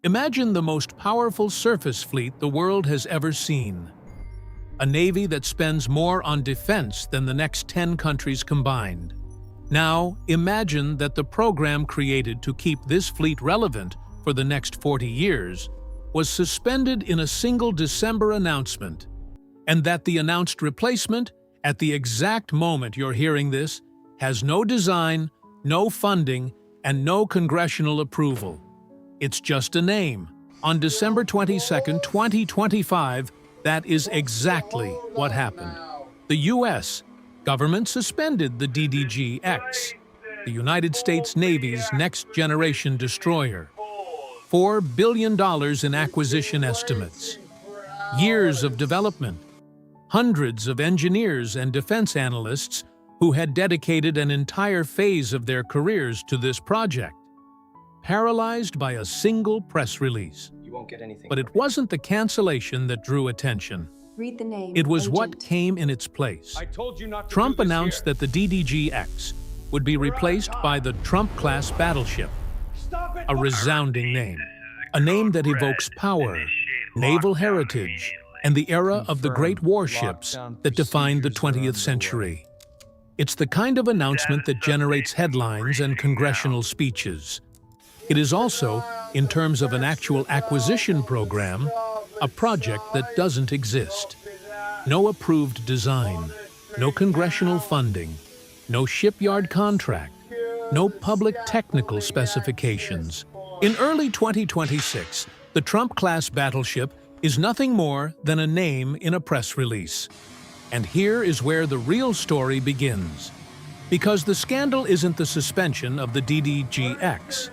Imagine the most powerful surface fleet the world has ever seen. A navy that spends more on defense than the next 10 countries combined. Now, imagine that the program created to keep this fleet relevant for the next 40 years was suspended in a single December announcement, and that the announced replacement, at the exact moment you're hearing this, has no design, no funding, and no congressional approval. It's just a name. On December 22, 2025, that is exactly what happened. The U.S. government suspended the DDG-X, the United States Navy's next-generation destroyer. $4 billion in acquisition estimates. Years of development. Hundreds of engineers and defense analysts who had dedicated an entire phase of their careers to this project. Paralyzed by a single press release. You won't get anything. But it wasn't the cancellation that drew attention. Read the name. It was Agent. what came in its place. I told you not to Trump do this announced here. that the DDG-X would be replaced by the Trump-class battleship, a resounding name. A name that evokes power, naval heritage, and the era of the great warships that defined the 20th century. It's the kind of announcement that generates headlines and congressional speeches. It is also, in terms of an actual acquisition program, a project that doesn't exist. No approved design, no congressional funding, no shipyard contract, no public technical specifications. In early 2026, the Trump-class battleship is nothing more than a name in a press release. And here is where the real story begins. Because the scandal isn't the suspension of the DDG-X.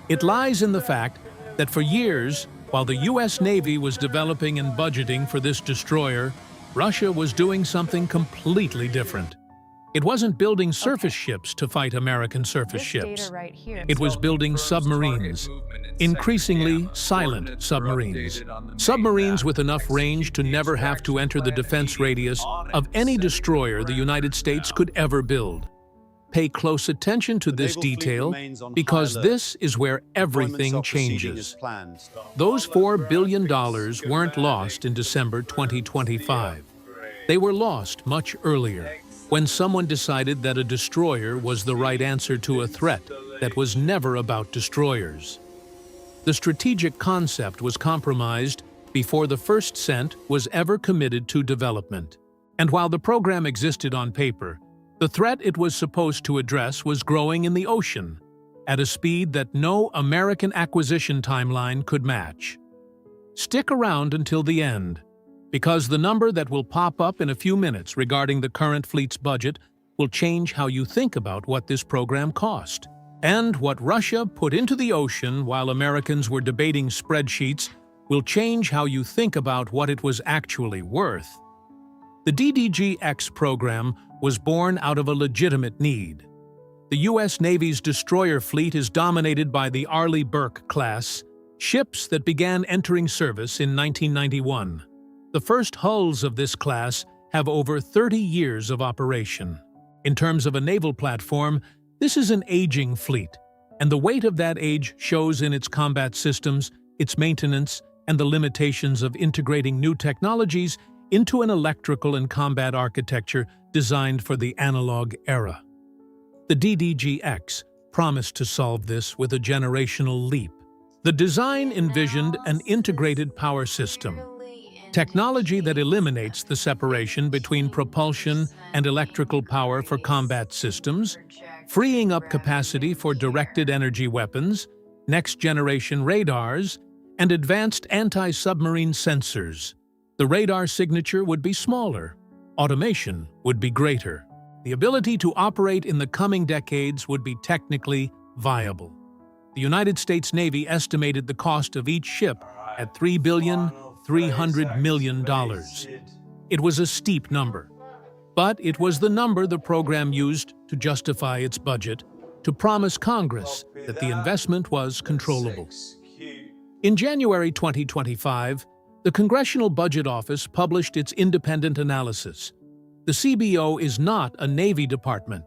It lies in the fact that for years, while the U.S. Navy was developing and budgeting for this destroyer, Russia was doing something completely different. It wasn't building surface ships to fight American surface ships. Right here. It was building submarines, increasingly silent submarines. Submarines with enough range to never have to enter the defense radius of any destroyer the United States could ever build. Pay close attention to this detail because this is where everything changes. Those $4 billion weren't lost in December 2025. They were lost much earlier, when someone decided that a destroyer was the right answer to a threat that was never about destroyers. The strategic concept was compromised before the first cent was ever committed to development. And while the program existed on paper, the threat it was supposed to address was growing in the ocean, at a speed that no American acquisition timeline could match. Stick around until the end, because the number that will pop up in a few minutes regarding the current fleet's budget will change how you think about what this program cost. And what Russia put into the ocean while Americans were debating spreadsheets will change how you think about what it was actually worth. The DDG-X program was born out of a legitimate need. The U.S. Navy's destroyer fleet is dominated by the Arleigh Burke class, ships that began entering service in 1991. The first hulls of this class have over 30 years of operation. In terms of a naval platform, this is an aging fleet, and the weight of that age shows in its combat systems, its maintenance, and the limitations of integrating new technologies into an electrical and combat architecture designed for the analog era. The DDG-X promised to solve this with a generational leap. The design envisioned an integrated power system, technology that eliminates the separation between propulsion and electrical power for combat systems, freeing up capacity for directed energy weapons, next-generation radars, and advanced anti-submarine sensors. The radar signature would be smaller. Automation would be greater. The ability to operate in the coming decades would be technically viable. The United States Navy estimated the cost of each ship at $3.3 billion. It was a steep number, but it was the number the program used to justify its budget, to promise Congress that the investment was controllable. In January 2025, the Congressional Budget Office published its independent analysis. The CBO is not a Navy department.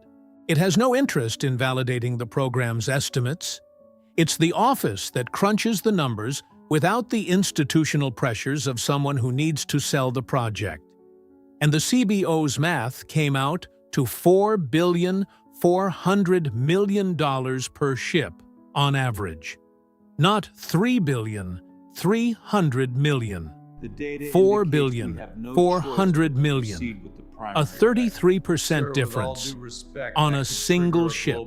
It has no interest in validating the program's estimates. It's the office that crunches the numbers without the institutional pressures of someone who needs to sell the project. And the CBO's math came out to $4,400,000,000 per ship on average. Not $3,300,000,000. $4,400,000,000. A 33% difference on a single ship,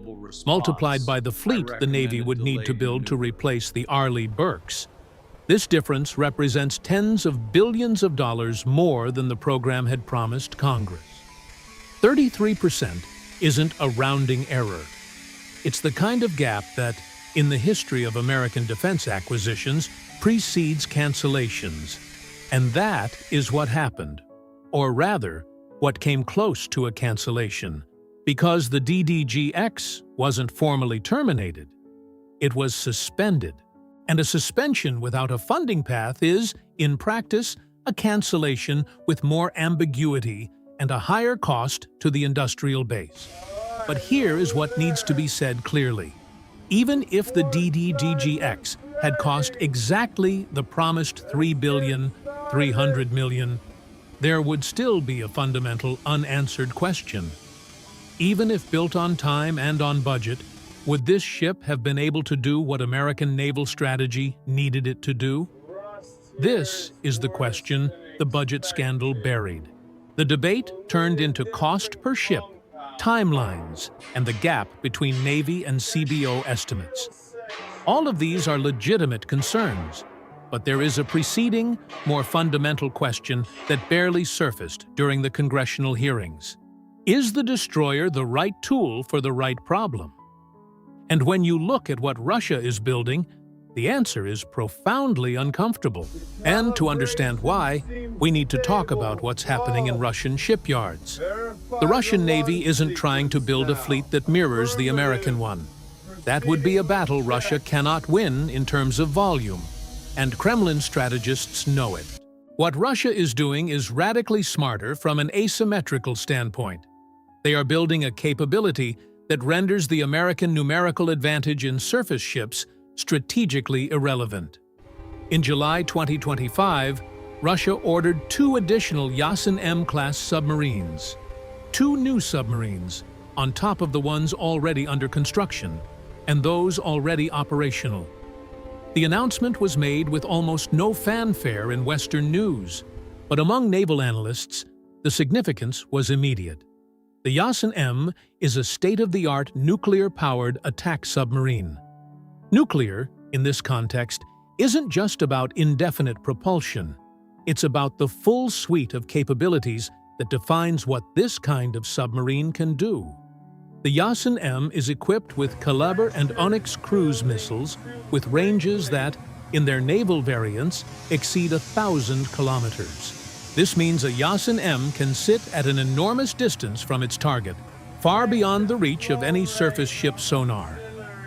multiplied by the fleet the Navy would need to build to replace the Arleigh Burkes. This difference represents tens of billions of dollars more than the program had promised Congress. 33% isn't a rounding error. It's the kind of gap that, in the history of American defense acquisitions, precedes cancellations. And that is what happened, or rather, what came close to a cancellation, because the DDG-X wasn't formally terminated. It was suspended, and a suspension without a funding path is, in practice, a cancellation with more ambiguity and a higher cost to the industrial base. But here is what needs to be said clearly. Even if the DDG-X had cost exactly the promised $3,300,000,000, there would still be a fundamental unanswered question. Even if built on time and on budget, would this ship have been able to do what American naval strategy needed it to do? This is the question the budget scandal buried. The debate turned into cost per ship, timelines, and the gap between Navy and CBO estimates. All of these are legitimate concerns, but there is a preceding, more fundamental question that barely surfaced during the congressional hearings. Is the destroyer the right tool for the right problem? And when you look at what Russia is building, the answer is profoundly uncomfortable. And to understand why, we need to talk about what's happening in Russian shipyards. The Russian Navy isn't trying to build a fleet that mirrors the American one. That would be a battle Russia cannot win in terms of volume, and Kremlin strategists know it. What Russia is doing is radically smarter from an asymmetrical standpoint. They are building a capability that renders the American numerical advantage in surface ships strategically irrelevant. In July 2025, Russia ordered 2 additional Yasin M-class submarines. 2 new submarines, on top of the ones already under construction, and those already operational. The announcement was made with almost no fanfare in Western news, but among naval analysts, the significance was immediate. The Yasin M is a state-of-the-art nuclear-powered attack submarine. Nuclear, in this context, isn't just about indefinite propulsion. It's about the full suite of capabilities that defines what this kind of submarine can do. The Yasin M is equipped with Caliber and Onyx cruise missiles with ranges that, in their naval variants, exceed 1,000 kilometers. This means a Yasin M can sit at an enormous distance from its target, far beyond the reach of any surface ship sonar,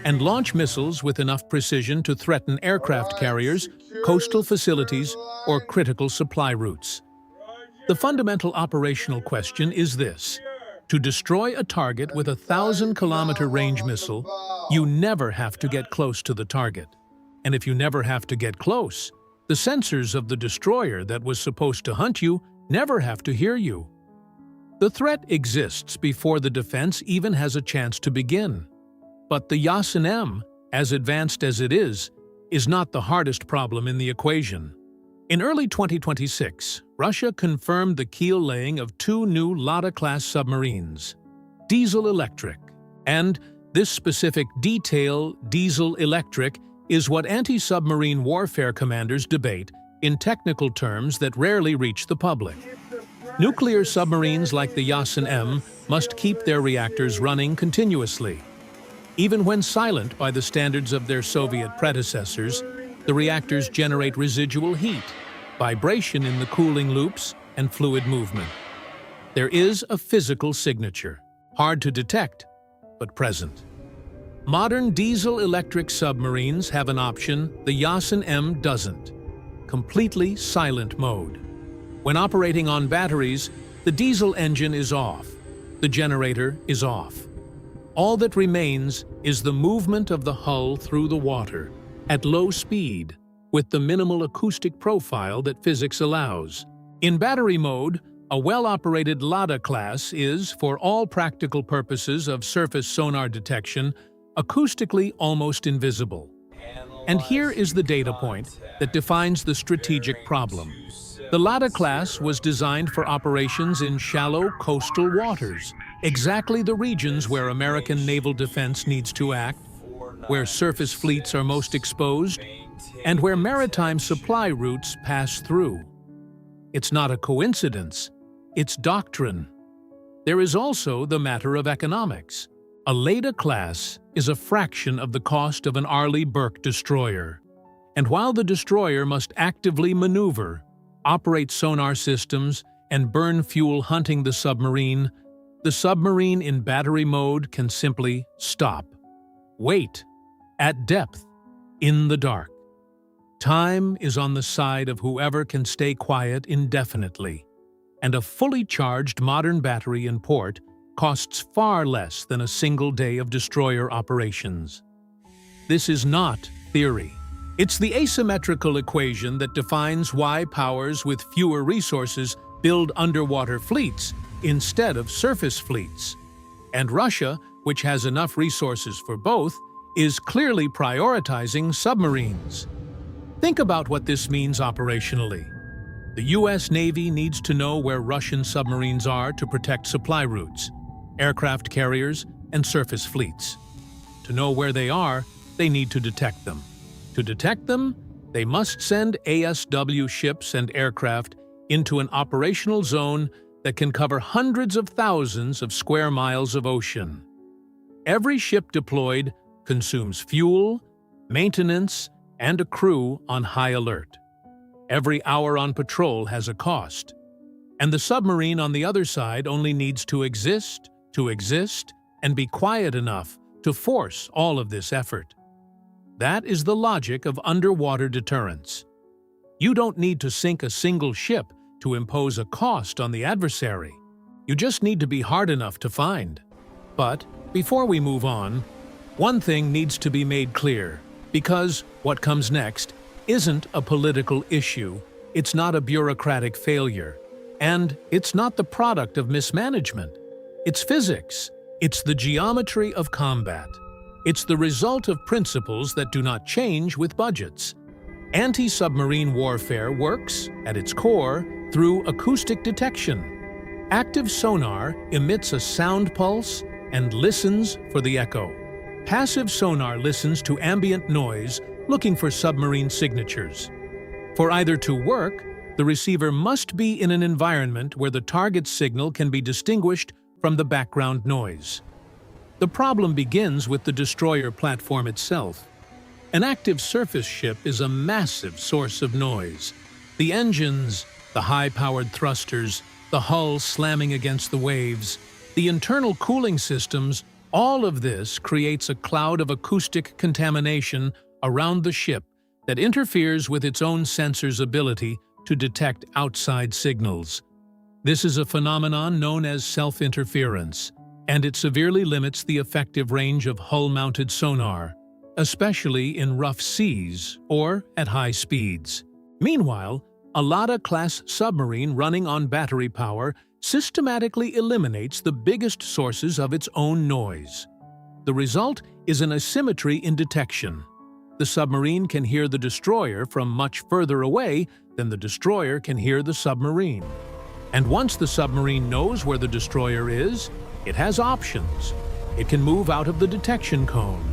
and launch missiles with enough precision to threaten aircraft carriers, coastal facilities, or critical supply routes. The fundamental operational question is this. To destroy a target with a 1,000-kilometer range missile, you never have to get close to the target. And if you never have to get close, the sensors of the destroyer that was supposed to hunt you never have to hear you. The threat exists before the defense even has a chance to begin. But the Yasin M, as advanced as it is not the hardest problem in the equation. In early 2026, Russia confirmed the keel laying of 2 new Lada-class submarines, diesel-electric. And this specific detail, diesel-electric, is what anti-submarine warfare commanders debate in technical terms that rarely reach the public. Nuclear submarines like the Yasin M must keep their reactors running continuously. Even when silent by the standards of their Soviet predecessors, the reactors generate residual heat, vibration in the cooling loops, and fluid movement. There is a physical signature, hard to detect, but present. Modern diesel-electric submarines have an option the Yasin M doesn't: completely silent mode. When operating on batteries, the diesel engine is off, the generator is off. All that remains is the movement of the hull through the water at low speed with the minimal acoustic profile that physics allows. In battery mode, a well-operated LADA class is, for all practical purposes of surface sonar detection, acoustically almost invisible. And here is the data point that defines the strategic problem. The LADA class was designed for operations in shallow coastal waters, exactly the regions where American naval defense needs to act, where surface fleets are most exposed, and where maritime supply routes pass through. It's not a coincidence, it's doctrine. There is also the matter of economics. A LADA class is a fraction of the cost of an Arleigh Burke destroyer. And while the destroyer must actively maneuver, operate sonar systems, and burn fuel hunting the submarine in battery mode can simply stop. Wait. At depth. In the dark. Time is on the side of whoever can stay quiet indefinitely. And a fully charged modern battery in port costs far less than a single day of destroyer operations. This is not theory. It's the asymmetrical equation that defines why powers with fewer resources build underwater fleets instead of surface fleets. And Russia, which has enough resources for both, is clearly prioritizing submarines. Think about what this means operationally. The U.S. Navy needs to know where Russian submarines are to protect supply routes, aircraft carriers, and surface fleets. To know where they are, they need to detect them. To detect them, they must send ASW ships and aircraft into an operational zone that can cover hundreds of thousands of square miles of ocean. Every ship deployed consumes fuel, maintenance, and a crew on high alert. Every hour on patrol has a cost. And the submarine on the other side only needs to exist, and be quiet enough to force all of this effort. That is the logic of underwater deterrence. You don't need to sink a single ship to impose a cost on the adversary. You just need to be hard enough to find. But before we move on, one thing needs to be made clear, because what comes next isn't a political issue, it's not a bureaucratic failure, and it's not the product of mismanagement. It's physics. It's the geometry of combat. It's the result of principles that do not change with budgets. Anti-submarine warfare works, at its core, through acoustic detection. Active sonar emits a sound pulse and listens for the echo. Passive sonar listens to ambient noise, looking for submarine signatures. For either to work, the receiver must be in an environment where the target signal can be distinguished from the background noise. The problem begins with the destroyer platform itself. An active surface ship is a massive source of noise. The engines, the high-powered thrusters, the hull slamming against the waves, the internal cooling systems, all of this creates a cloud of acoustic contamination around the ship that interferes with its own sensors' ability to detect outside signals. This is a phenomenon known as self-interference, and it severely limits the effective range of hull-mounted sonar, especially in rough seas or at high speeds. Meanwhile, a LADA-class submarine running on battery power systematically eliminates the biggest sources of its own noise. The result is an asymmetry in detection. The submarine can hear the destroyer from much further away than the destroyer can hear the submarine. And once the submarine knows where the destroyer is, it has options. It can move out of the detection cone.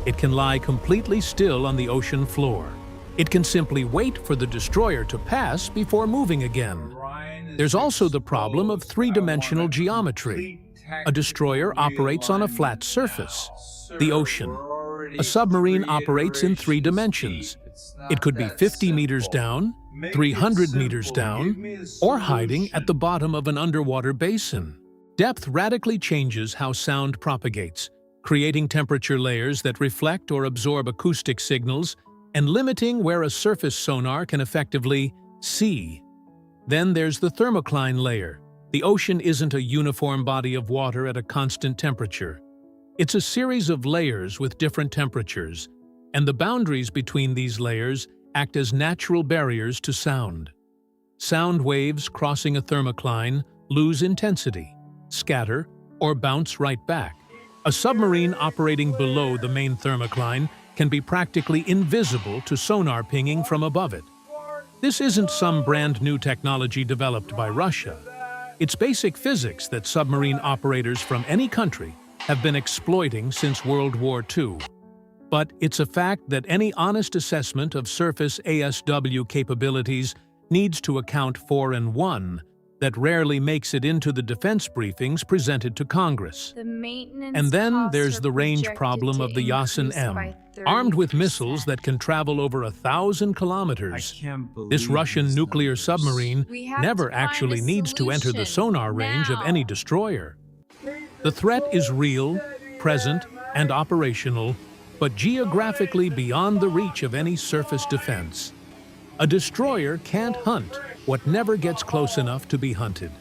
It can lie completely still on the ocean floor. It can simply wait for the destroyer to pass before moving again. There's also the problem of three-dimensional geometry. A destroyer operates on a flat surface, the ocean. A submarine operates in 3 dimensions. It could be 50 meters down, 300 meters down, or hiding at the bottom of an underwater basin. Depth radically changes how sound propagates, creating temperature layers that reflect or absorb acoustic signals and limiting where a surface sonar can effectively see. Then there's the thermocline layer. The ocean isn't a uniform body of water at a constant temperature. It's a series of layers with different temperatures, and the boundaries between these layers act as natural barriers to sound. Sound waves crossing a thermocline lose intensity, scatter, or bounce right back. A submarine operating below the main thermocline can be practically invisible to sonar pinging from above it. This isn't some brand new technology developed by Russia. It's basic physics that submarine operators from any country have been exploiting since World War II. But it's a fact that any honest assessment of surface ASW capabilities needs to account for one that rarely makes it into the defense briefings presented to Congress. And then there's the range problem of the Yasin-M. Armed with missiles that can travel over 1,000 kilometers, this Russian nuclear submarine never actually needs to enter the sonar range of any destroyer. The threat is real, present, and operational, but geographically beyond the reach of any surface defense. A destroyer can't hunt what never gets close enough to be hunted.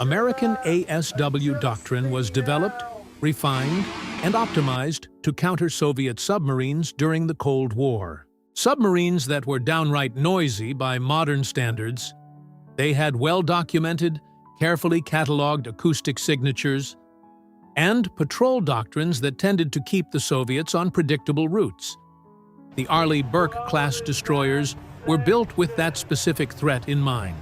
American ASW doctrine was developed, refined, and optimized to counter Soviet submarines during the Cold War. Submarines that were downright noisy by modern standards. They had well-documented, carefully cataloged acoustic signatures, and patrol doctrines that tended to keep the Soviets on predictable routes. The Arleigh Burke-class destroyers were built with that specific threat in mind.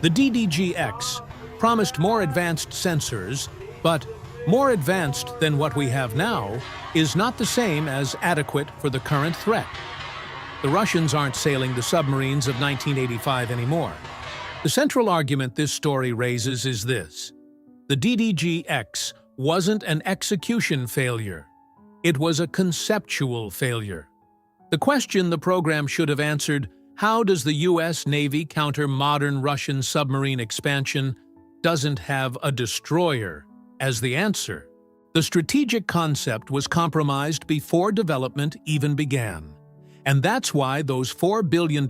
The DDG-X promised more advanced sensors, but more advanced than what we have now is not the same as adequate for the current threat. The Russians aren't sailing the submarines of 1985 anymore. The central argument this story raises is this: the DDG-X wasn't an execution failure. It was a conceptual failure. The question the program should have answered, how does the U.S. Navy counter modern Russian submarine expansion, doesn't have a destroyer as the answer. The strategic concept was compromised before development even began. And that's why those $4 billion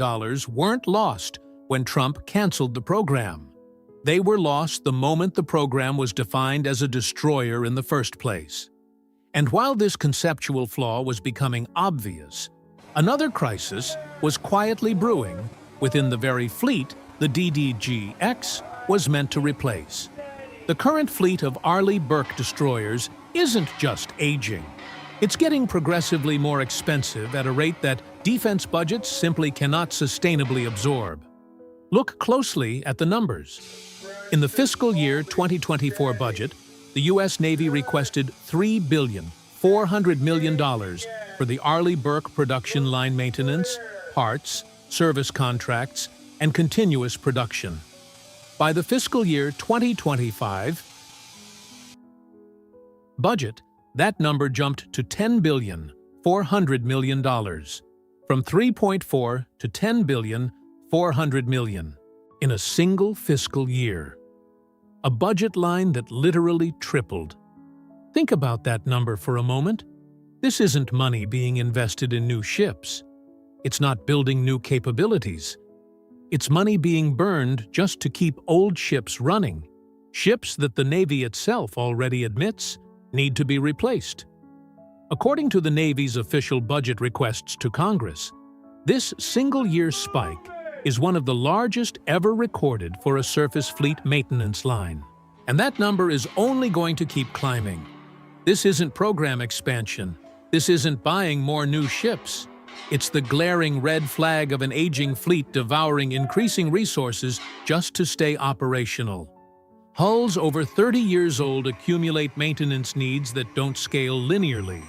weren't lost when Trump canceled the program. They were lost the moment the program was defined as a destroyer in the first place. And while this conceptual flaw was becoming obvious, another crisis was quietly brewing within the very fleet the DDG-X was meant to replace. The current fleet of Arleigh Burke destroyers isn't just aging. It's getting progressively more expensive at a rate that defense budgets simply cannot sustainably absorb. Look closely at the numbers. In the fiscal year 2024 budget, the U.S. Navy requested $3.4 billion for the Arleigh Burke production line maintenance, parts, service contracts, and continuous production. By the fiscal year 2025 budget, that number jumped to $10.4 billion, from 3.4 to $10.4 billion in a single fiscal year. A budget line that literally tripled. Think about that number for a moment. This isn't money being invested in new ships. It's not building new capabilities. It's money being burned just to keep old ships running, ships that the Navy itself already admits need to be replaced. According to the Navy's official budget requests to Congress, this single-year spike is one of the largest ever recorded for a surface fleet maintenance line. And that number is only going to keep climbing. This isn't program expansion. This isn't buying more new ships. It's the glaring red flag of an aging fleet devouring increasing resources just to stay operational. Hulls over 30 years old accumulate maintenance needs that don't scale linearly.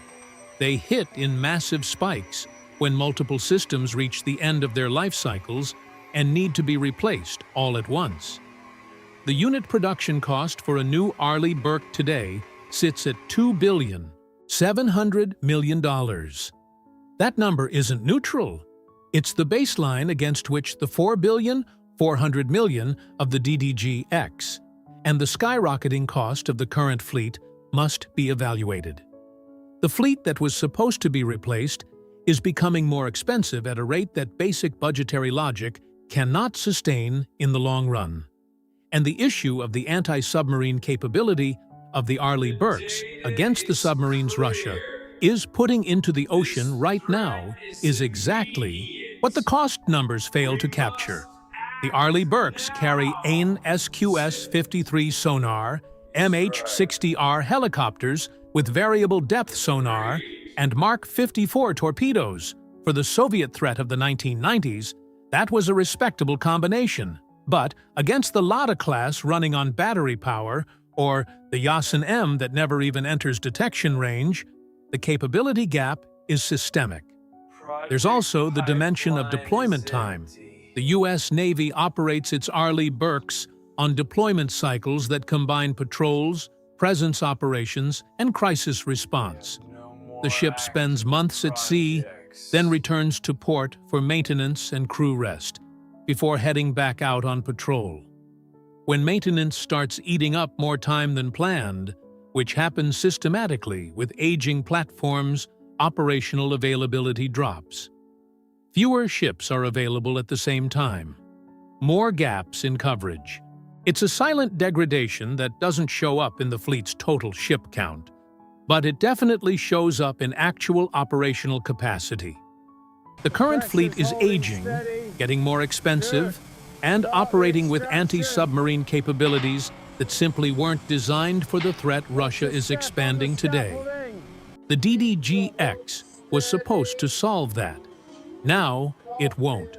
They hit in massive spikes when multiple systems reach the end of their life cycles and need to be replaced all at once. The unit production cost for a new Arleigh Burke today sits at $2.7 billion. That number isn't neutral. It's the baseline against which the $4.4 billion of the DDG-X and the skyrocketing cost of the current fleet must be evaluated. The fleet that was supposed to be replaced is becoming more expensive at a rate that basic budgetary logic cannot sustain in the long run. And the issue of the anti-submarine capability of the Arleigh Burkes against the submarines Russia is putting into the ocean right now is exactly what the cost numbers fail to capture. The Arleigh Burkes carry AIM SQS-53 sonar, MH-60R helicopters with variable depth sonar, and Mark 54 torpedoes. For the Soviet threat of the 1990s, that was a respectable combination. But against the Lada class running on battery power, or the Yasin M that never even enters detection range, the capability gap is systemic. There's also the dimension of deployment time. The U.S. Navy operates its Arleigh Burkes on deployment cycles that combine patrols, presence operations, and crisis response. The ship spends months at sea, then returns to port for maintenance and crew rest, before heading back out on patrol. When maintenance starts eating up more time than planned, which happens systematically with aging platforms, operational availability drops. Fewer ships are available at the same time. More gaps in coverage. It's a silent degradation that doesn't show up in the fleet's total ship count, but it definitely shows up in actual operational capacity. The current fleet is aging, getting more expensive, and operating with anti-submarine capabilities that simply weren't designed for the threat Russia is expanding today. The DDG-X was supposed to solve that. Now, it won't.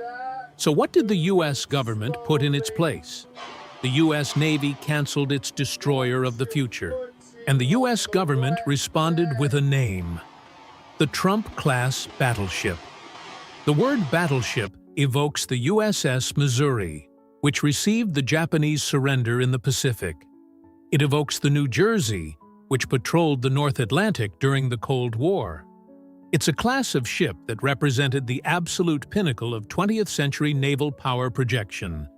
So what did the U.S. government put in its place? The U.S. Navy canceled its destroyer of the future, and the U.S. government responded with a name: the Trump-class battleship. The word battleship evokes the USS Missouri, which received the Japanese surrender in the Pacific. It evokes the New Jersey, which patrolled the North Atlantic during the Cold War. It's a class of ship that represented the absolute pinnacle of 20th-century naval power projection,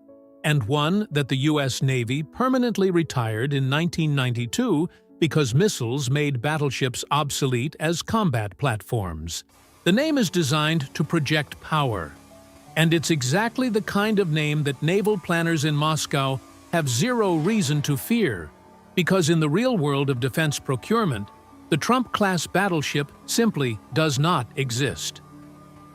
and one that the U.S. Navy permanently retired in 1992 because missiles made battleships obsolete as combat platforms. The name is designed to project power, and it's exactly the kind of name that naval planners in Moscow have zero reason to fear, because in the real world of defense procurement, the Trump-class battleship simply does not exist.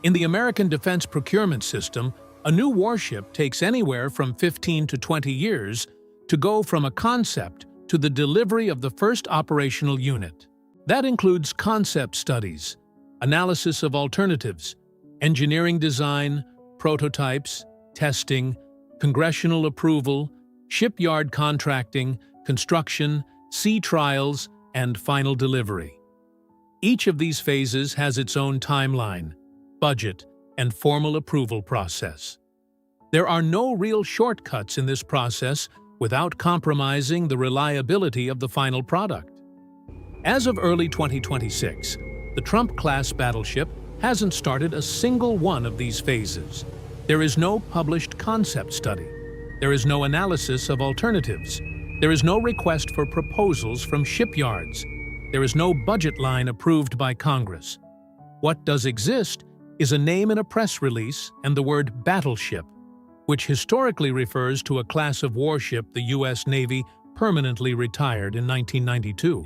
In the American defense procurement system, a new warship takes anywhere from 15 to 20 years to go from a concept to the delivery of the first operational unit. That includes concept studies, analysis of alternatives, engineering design, prototypes, testing, congressional approval, shipyard contracting, construction, sea trials, and final delivery. Each of these phases has its own timeline, budget, and formal approval process. There are no real shortcuts in this process without compromising the reliability of the final product. As of early 2026, the Trump-class battleship hasn't started a single one of these phases. There is no published concept study. There is no analysis of alternatives. There is no request for proposals from shipyards. There is no budget line approved by Congress. What does exist is a name in a press release and the word battleship, which historically refers to a class of warship the U.S. Navy permanently retired in 1992.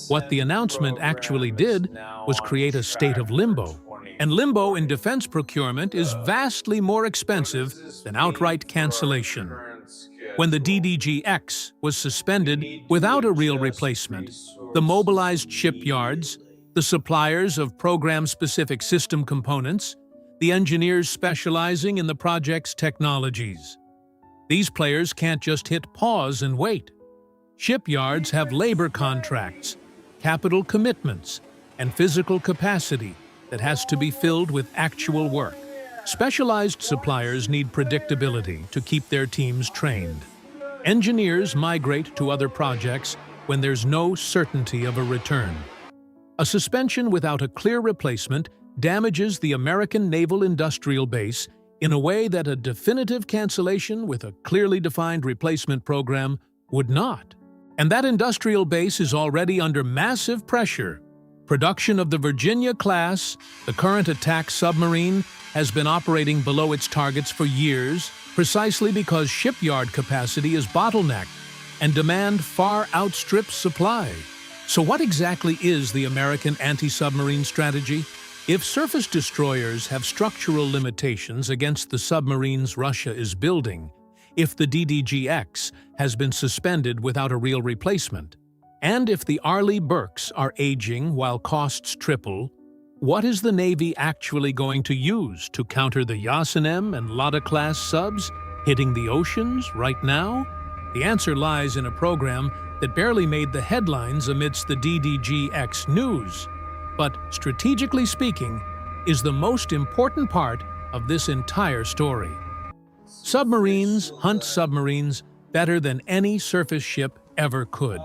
What the announcement actually did was create a state of limbo, and limbo in defense procurement is vastly more expensive than outright cancellation. When the DDG-X was suspended without a real replacement, the mobilized shipyards, the suppliers of program-specific system components, the engineers specializing in the project's technologies. These players can't just hit pause and wait. Shipyards have labor contracts, capital commitments, and physical capacity that has to be filled with actual work. Specialized suppliers need predictability to keep their teams trained. Engineers migrate to other projects when there's no certainty of a return. A suspension without a clear replacement damages the American naval industrial base in a way that a definitive cancellation with a clearly defined replacement program would not. And that industrial base is already under massive pressure. Production of the Virginia class, the current attack submarine, has been operating below its targets for years, precisely because shipyard capacity is bottlenecked. and demand far outstrips supply. So what exactly is the American anti-submarine strategy? If surface destroyers have structural limitations against the submarines Russia is building, if the DDG-X has been suspended without a real replacement, and if the Arleigh Burkes are aging while costs triple, what is the Navy actually going to use to counter the Yasin-M and Lada-class subs hitting the oceans right now? The answer lies in a program that barely made the headlines amidst the DDG-X news, but strategically speaking, is the most important part of this entire story. Submarines hunt submarines better than any surface ship ever could.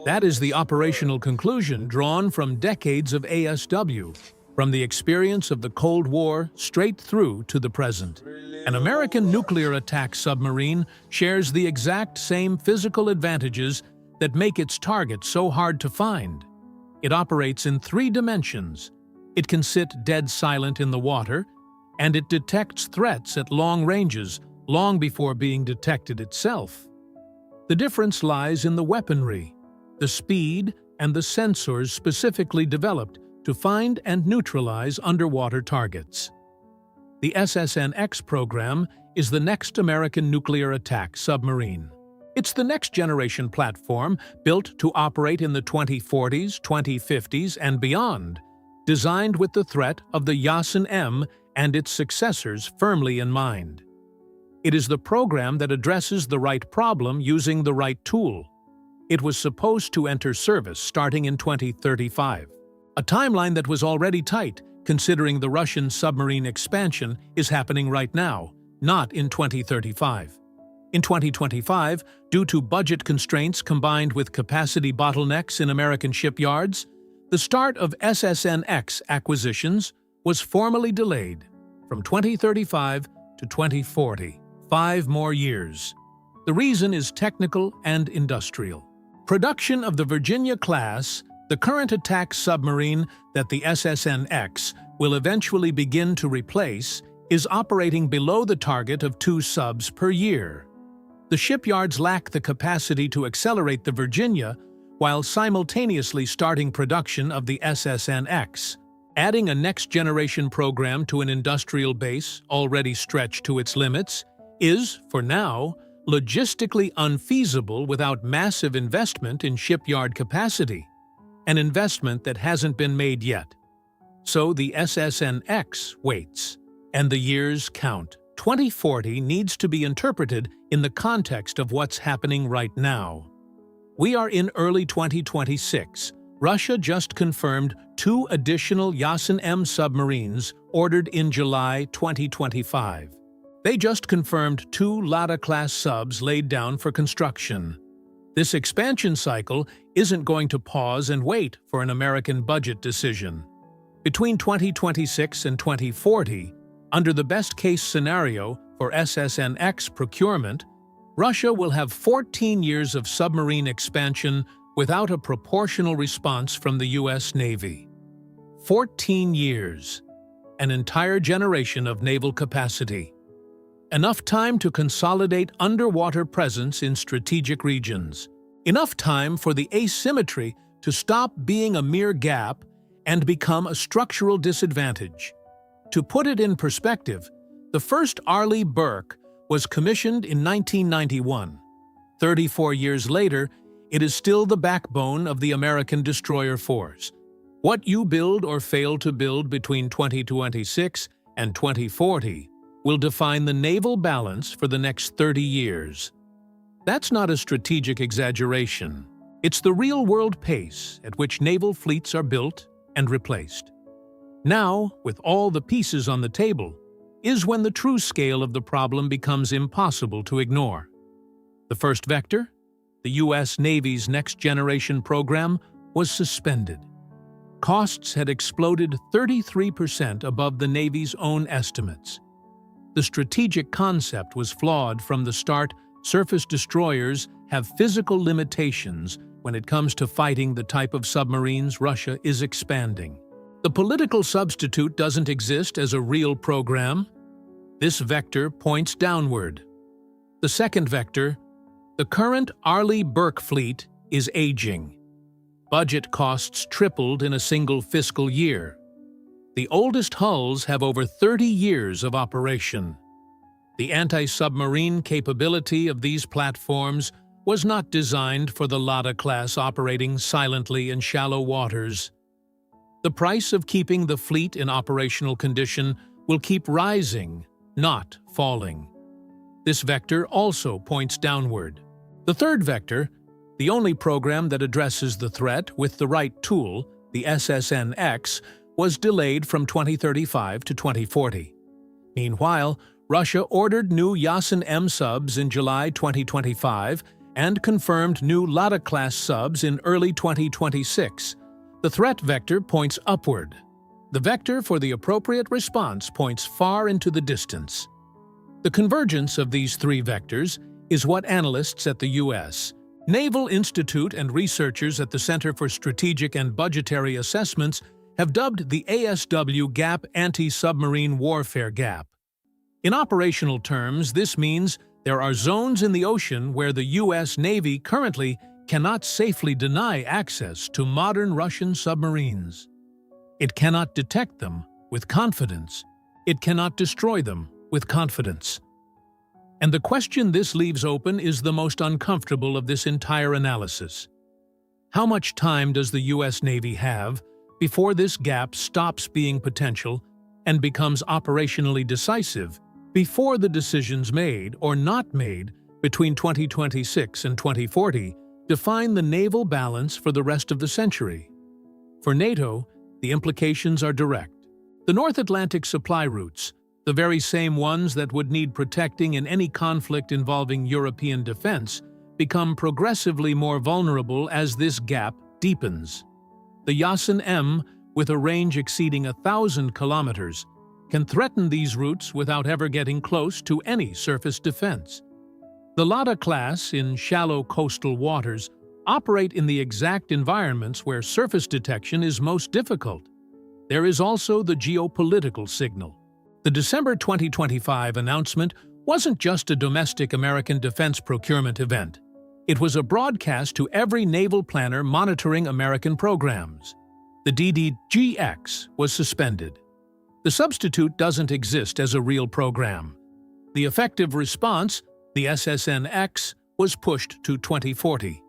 That is the operational conclusion drawn from decades of ASW, from the experience of the Cold War straight through to the present. An American nuclear attack submarine shares the exact same physical advantages that make its target so hard to find. It operates in 3 dimensions. It can sit dead silent in the water, and it detects threats at long ranges long before being detected itself. The difference lies in the weaponry, the speed, and the sensors specifically developed to find and neutralize underwater targets. The SSN-X program is the next American nuclear attack submarine. It's the next-generation platform built to operate in the 2040s, 2050s, and beyond, designed with the threat of the Yasin-M and its successors firmly in mind. It is the program that addresses the right problem using the right tool. It was supposed to enter service starting in 2035, a timeline that was already tight, considering the Russian submarine expansion is happening right now, not in 2035. In 2025, due to budget constraints combined with capacity bottlenecks in American shipyards, the start of SSN-X acquisitions was formally delayed from 2035 to 2040, 5 more years. The reason is technical and industrial. Production of the Virginia-class, the current attack submarine that the SSN-X will eventually begin to replace, is operating below the target of 2 subs per year. The shipyards lack the capacity to accelerate the Virginia while simultaneously starting production of the SSN-X. Adding a next-generation program to an industrial base already stretched to its limits is, for now, logistically unfeasible without massive investment in shipyard capacity, an investment that hasn't been made yet. So the SSN-X waits, and the years count. 2040 needs to be interpreted in the context of what's happening right now. We are in early 2026. Russia just confirmed 2 additional Yasin-M submarines ordered in July 2025. They just confirmed 2 Lada-class subs laid down for construction. This expansion cycle isn't going to pause and wait for an American budget decision. Between 2026 and 2040, under the best-case scenario for SSN-X procurement, Russia will have 14 years of submarine expansion without a proportional response from the U.S. Navy. 14 years. An entire generation of naval capacity. Enough time to consolidate underwater presence in strategic regions. Enough time for the asymmetry to stop being a mere gap and become a structural disadvantage. To put it in perspective, the first Arleigh Burke was commissioned in 1991. 34 years later, it is still the backbone of the American destroyer force. What you build or fail to build between 2026 and 2040 will define the naval balance for the next 30 years. That's not a strategic exaggeration. It's the real-world pace at which naval fleets are built and replaced. Now, with all the pieces on the table, is when the true scale of the problem becomes impossible to ignore. The first vector, the U.S. Navy's next-generation program, was suspended. Costs had exploded 33% above the Navy's own estimates. The strategic concept was flawed from the start. Surface destroyers have physical limitations when it comes to fighting the type of submarines Russia is expanding. The political substitute doesn't exist as a real program. This vector points downward. The second vector, The current Arleigh-Burke fleet is aging. Budget costs tripled in a single fiscal year. The oldest hulls have over 30 years of operation. The anti-submarine capability of these platforms was not designed for the Lada class operating silently in shallow waters. The price of keeping the fleet in operational condition will keep rising, not falling. This vector also points downward. The third vector, the only program that addresses the threat with the right tool, the SSN-X, was delayed from 2035 to 2040. Meanwhile, Russia ordered new Yasin-M subs in July 2025 and confirmed new Lada-class subs in early 2026. The threat vector points upward. The vector for the appropriate response points far into the distance. The convergence of these three vectors is what analysts at the U.S. Naval Institute and researchers at the Center for Strategic and Budgetary Assessments have dubbed the ASW Gap Anti-Submarine Warfare Gap. In operational terms, this means there are zones in the ocean where the U.S. Navy currently cannot safely deny access to modern Russian submarines. It cannot detect them with confidence. It cannot destroy them with confidence. And the question this leaves open is the most uncomfortable of this entire analysis. How much time does the U.S. Navy have before this gap stops being potential and becomes operationally decisive, before the decisions made or not made between 2026 and 2040 define the naval balance for the rest of the century? For NATO, the implications are direct. The North Atlantic supply routes, the very same ones that would need protecting in any conflict involving European defense, become progressively more vulnerable as this gap deepens. The Yasin-M, with a range exceeding 1,000 kilometers, can threaten these routes without ever getting close to any surface defense. The Lada class, in shallow coastal waters, operate in the exact environments where surface detection is most difficult. There is also the geopolitical signal. The December 2025 announcement wasn't just a domestic American defense procurement event. It was a broadcast to every naval planner monitoring American programs. The DDG-X was suspended. The substitute doesn't exist as a real program. The effective response, the SSN-X, was pushed to 2040.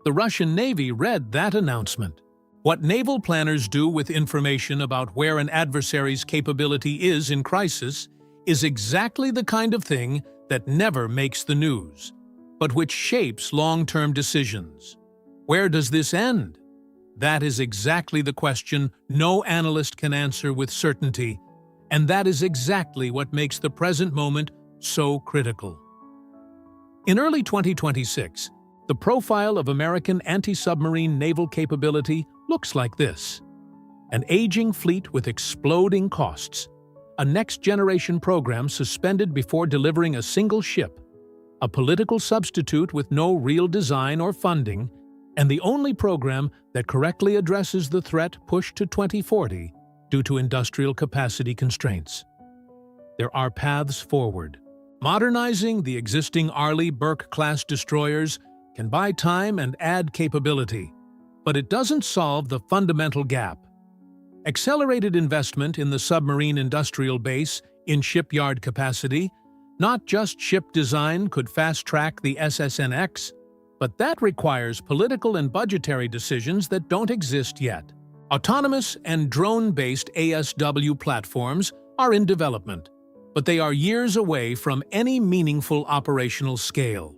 The Russian Navy read that announcement. What naval planners do with information about where an adversary's capability is in crisis is exactly the kind of thing that never makes the news, but which shapes long-term decisions. Where does this end? That is exactly the question no analyst can answer with certainty, and that is exactly what makes the present moment so critical. In early 2026, the profile of American anti-submarine naval capability looks like this: an aging fleet with exploding costs, a next-generation program suspended before delivering a single ship, a political substitute with no real design or funding, and the only program that correctly addresses the threat pushed to 2040 due to industrial capacity constraints. There are paths forward. Modernizing the existing Arleigh-Burke-class destroyers can buy time and add capability, but it doesn't solve the fundamental gap. Accelerated investment in the submarine industrial base in shipyard capacity, not just ship design, could fast-track the SSN-X, but that requires political and budgetary decisions that don't exist yet. Autonomous and drone-based ASW platforms are in development, but they are years away from any meaningful operational scale.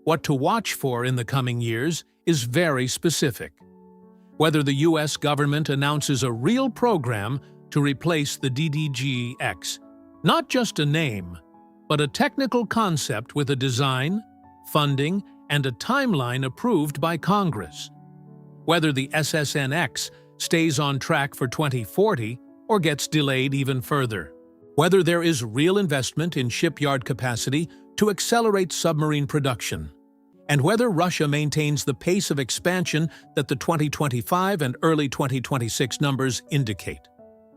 What to watch for in the coming years is very specific. Whether the U.S. government announces a real program to replace the DDG-X, not just a name, but a technical concept with a design, funding, and a timeline approved by Congress. Whether the SSN-X stays on track for 2040 or gets delayed even further. Whether there is real investment in shipyard capacity to accelerate submarine production. And whether Russia maintains the pace of expansion that the 2025 and early 2026 numbers indicate.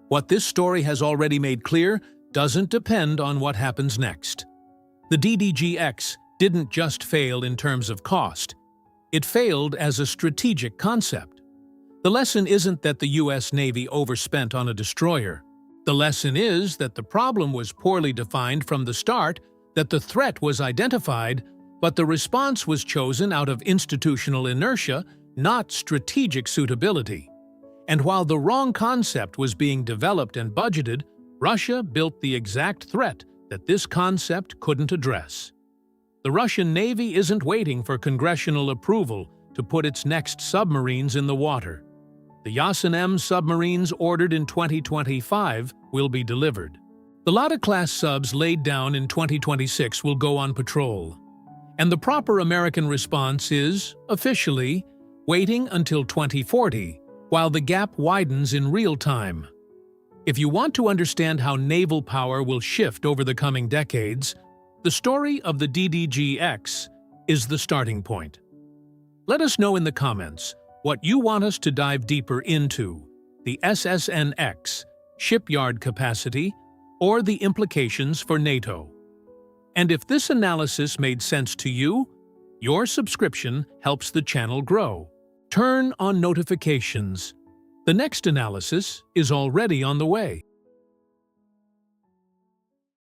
What this story has already made clear doesn't depend on what happens next. The DDG-X didn't just fail in terms of cost. It failed as a strategic concept. The lesson isn't that the U.S. Navy overspent on a destroyer. The lesson is that the problem was poorly defined from the start, that the threat was identified, but the response was chosen out of institutional inertia, not strategic suitability. And while the wrong concept was being developed and budgeted, Russia built the exact threat that this concept couldn't address. The Russian Navy isn't waiting for congressional approval to put its next submarines in the water. The Yasin-M submarines ordered in 2025 will be delivered. The Lada-class subs laid down in 2026 will go on patrol. And the proper American response is, officially, waiting until 2040, while the gap widens in real time. If you want to understand how naval power will shift over the coming decades, the story of the DDG-X is the starting point. Let us know in the comments what you want us to dive deeper into: the SSN-X, shipyard capacity, or the implications for NATO. And if this analysis made sense to you, your subscription helps the channel grow. Turn on notifications. The next analysis is already on the way.